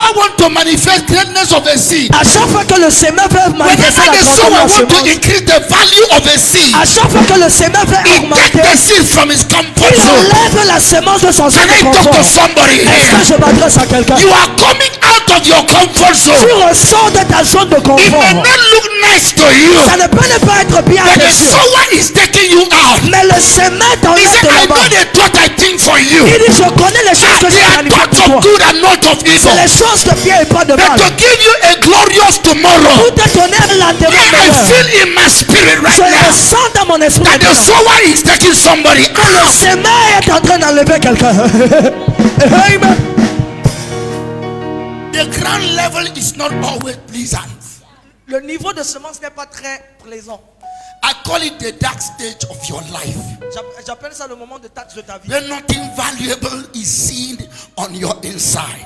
sower wants to manifest greatness of a seed, À chaque fois que le semeur veut manifester whenever la the sower grandeur de la wants to semence, increase the value of a seed, à chaque fois que le semeur veut he takes augmenter, the seed from his comfort il zone. enlève la semence de son zone Can I de talk to confort. somebody Est-ce que here? je m'adresse à quelqu'un? You are coming out of your comfort Tu zone. ressors de ta zone de It may confort. not look nice to you, Ça ne peut ne pas être bien but the reçu. sower is taking you out. Mais le semeur He t'enlève said, de I là-bas. know the thought I think for you. Il dit, je connais les choses que They je are planifie thoughts pour of toi. good and not of C'est evil. les choses de bien et pas de But mal. to give you a glorious tomorrow. Pour te donner un lendemain I meilleur. feel in my spirit right Je now ressens dans mon esprit that the maintenant sower is taking somebody que le out. semeur est en train d'enlever quelqu'un. Amen. The ground level is not always pleasant. Le niveau de semence n'est pas très plaisant. I call it the dark stage of your life, J'appelle ça le moment de taxe de ta vie. where nothing valuable is seen on your inside.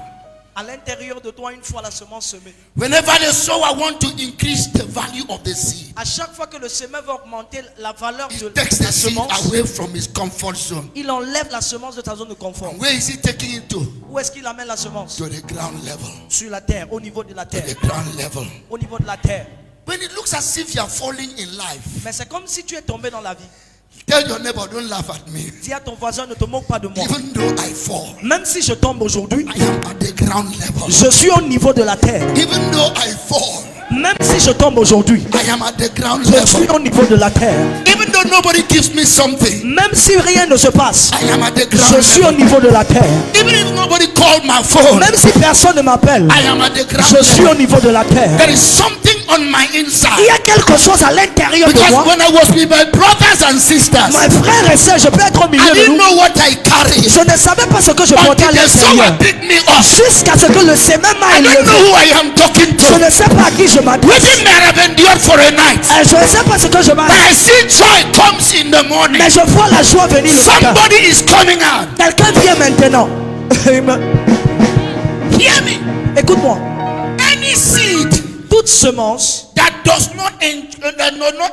À l'intérieur de toi, une fois la semence semée. Whenever the sower wants to increase the value of the seed, À chaque fois que le semeur veut augmenter la valeur he de takes la the seed semence, away from his comfort zone. il enlève la semence de ta zone de confort. Where is he taking it to? Où est-ce qu'il amène la semence? To the ground level. Sur la terre, au niveau de la To terre. the ground level. Au niveau de la terre. When it looks as if you are falling in life, Mais c'est comme si tu es tombé dans la vie. tell your neighbor, don't laugh at me. Dis à ton voisin, ne te moque pas de moi. Even though I fall, Même si je tombe aujourd'hui, I am at the ground level. je suis au niveau de la terre. Even though I fall, Même si je tombe aujourd'hui, I am at the ground je suis level. au niveau de la terre. Even though nobody gives me something, Même si rien ne se passe, I am at the je ground suis au level. niveau de la terre. Even if nobody called my phone, Même si personne ne m'appelle, I am at the ground je suis au level. niveau de la terre. There is something on my Il y inside. a quelque chose à l'intérieur de Because moi. when I was with my brothers and sisters, Mes frères et sœurs, je peux être au I milieu de didn't nous. know what I carried. Je ne savais pas ce que je portais à Until the sower l'intérieur. picked me up. Jusqu'à ce que le semeur m'a I don't élevé. know who I am talking Je to. ne sais pas à qui je m'adresse. Within me I have endured for a night. Je ne sais pas ce que je But m'adresse. I see joy comes in the morning. Mais je vois la joie venir le matin. Somebody is coming out. Quelqu'un vient maintenant. Amen. Hear me. Écoute-moi. Any seed Toute semence that does not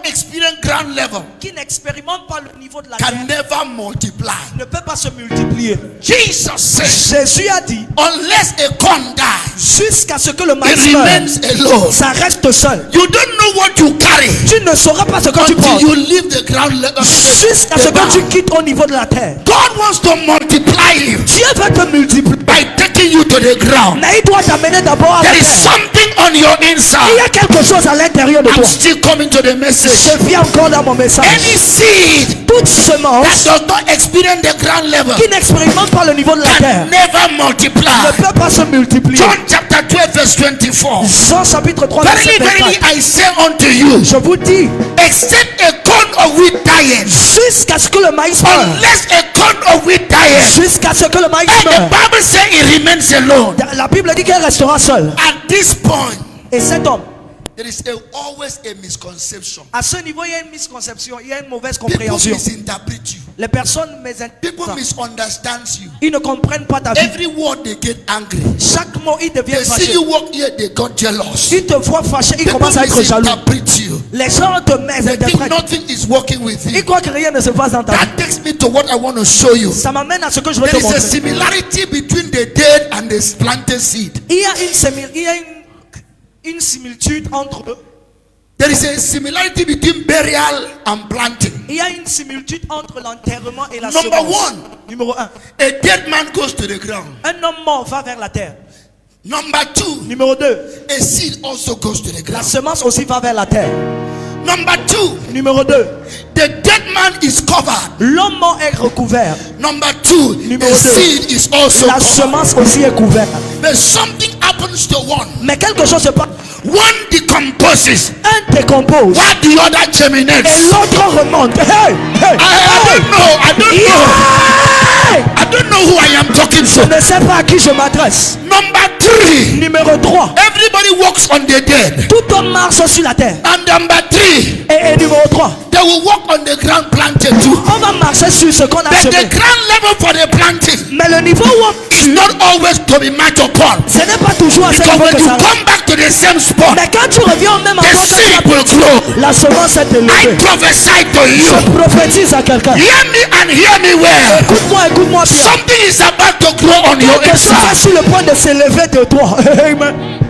experience ground level qui n'expérimente pas le niveau de la terre can never multiply. ne peut pas se multiplier. Jesus said, Jésus a dit, unless a corn dies, jusqu'à ce que le it maïs meure, remains alone. ça reste seul. You don't know what you carry Tu ne sauras pas ce que tu until portes. you leave the ground level. Jusqu'à ce que tu quittes au niveau de la terre. God wants to multiply you Dieu va te multiplier. by taking you to the ground. Mais il doit t'amener d'abord à la There is terre. something on your Il y inside. a quelque chose à l'intérieur de I'm toi. still coming to the message. Je viens encore dans mon message. Any seed Toute that semence does not experience the ground level qui n'expérimente pas le niveau de la terre can never multiply. ne peut pas se multiplier. John chapter 12 verse 24. Jean chapitre 3 Verily, verset verily, 24. I say unto you, Je vous dis, except a corn of wheat dieth, jusqu'à ce que le maïs meure. unless a corn of wheat dieth, Jusqu'à ce que le maïs and the meure. Bible says it remains alone. La Bible dit qu'elle restera seule. At this point, Et cet homme, there is always a misconception. à ce niveau, il y a une misconception, il y a une mauvaise People compréhension. misinterpret you. Les personnes People mésinterprètent. misunderstand you. Ils ne comprennent pas ta vie. Every word they get angry. Chaque mot, ils They deviennent see fâchés. you walk here, they got jealous. Ils te voient fâché, ils People commencent à être jaloux. misinterpret you. Les gens te They think mésinterprètent. nothing is working with Ils you. croient que rien ne se passe dans ta vie. That takes me to what I want to show you. Ça m'amène à ce que je veux There te is a montrer. similarity between the dead and the planted seed. Il y a une similitude entre eux. There is a similarity between burial and planting. Il y a une similitude entre l'enterrement et la Number semence. one. Numéro 1. A dead man goes to the ground. Un homme mort va vers la terre. Number two, Numéro 2. a seed also goes to the La ground. semence aussi va vers la terre. Number two, Numéro 2. the dead man is covered. L'homme mort est recouvert. Number two, Numéro the deux. seed is also La covered. semence aussi est couverte. But something happens to one. Mais quelque chose se passe. One decomposes, Un décompose. while the other Et germinates. l'autre remonte. Hey, hey, I don't know. Yeah! I don't know who I am talking Je to. ne sais pas à qui je m'adresse. Number three, Numéro 3. everybody walks on the dead. Tout homme marche sur la terre. And number three, Et numéro 3. they will walk on the ground planted too. On va marcher sur ce qu'on a But the semé. ground level for the planting Mais le niveau où is not always to be matched upon. ce n'est pas toujours à ce Because niveau when que you ça. come back to the the same spot, Mais quand tu reviens au même the endroit, seed will grow. la semence est I élevée. prophesy to Je you. prophétise à quelqu'un. Hear me and hear me well. Écoute-moi bien. Something is about to grow on your Quelque chose est inside. sur le point de s'élever de toi. Amen.